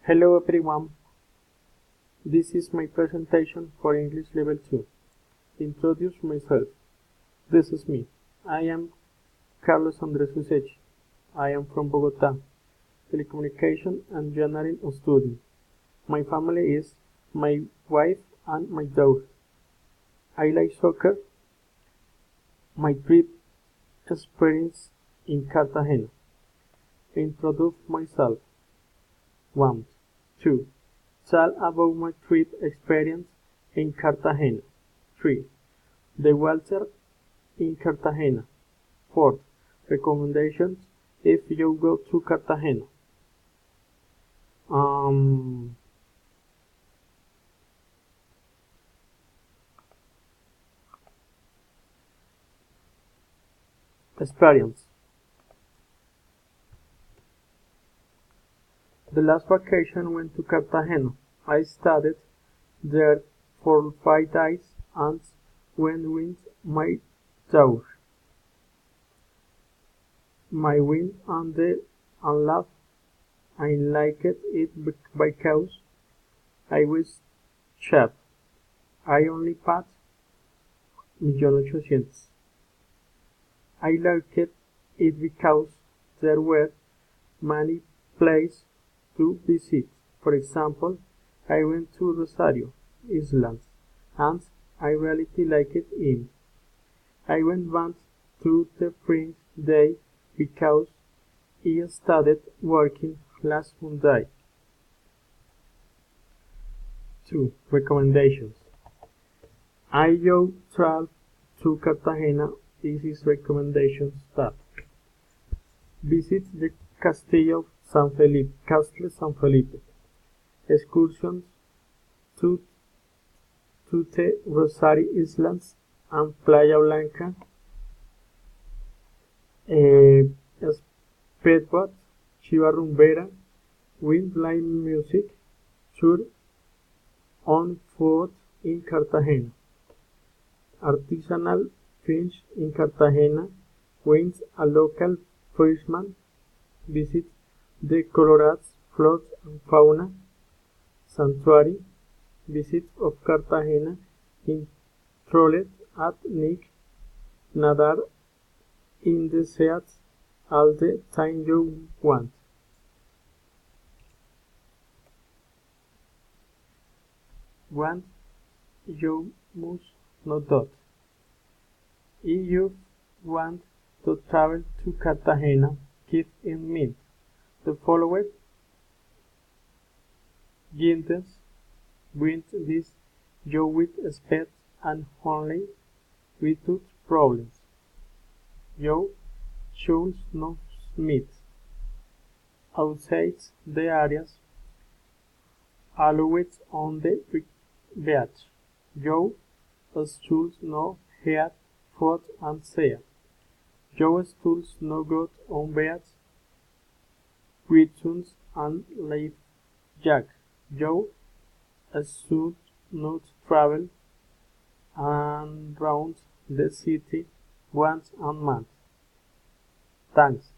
Hello everyone, this is my presentation for English Level 2. Introduce myself. This is me. I am Carlos Andrés Usechi. I am from Bogotá, Telecommunication and Engineering student. My family is my wife and my dog. I like soccer. My trip experience in Cartagena. Introduce myself. 1. 2. Tell about my trip experience in Cartagena. 3. The Walter in Cartagena. 4. Recommendations if you go to Cartagena. Experience. The last vacation went to Cartagena. I studied there for 5 days and went with my dog. My wind and the laugh. I liked it because I was cheap. I only paid 1,800,000. I liked it because there were many places to visit. For example, I went to Rosario Islands and I really liked it. I went once to the French Day because I started working last Monday. 2. Recommendations. I go travel to Cartagena. This is recommendations tab. Visit the Castillo San Felipe, Castle San Felipe. Excursions to the Rosario Islands and Playa Blanca. Speedboat, Chiva Rumbera, with live music, tour on foot in Cartagena. Artisanal fish in Cartagena, wins a local fisherman, visit the Colorado flora and fauna sanctuary, visit of Cartagena introlled at night, nadar in the sea all the time you want. 1. You must not doubt. If you want to travel to Cartagena, keep in mind the following guidance with this you will expect and only without problems. You should not meet outside the areas allowed on the beach. You should not have food and sea. You should not go on beach with and life jacket. You should not travel around the city once a month. Thanks.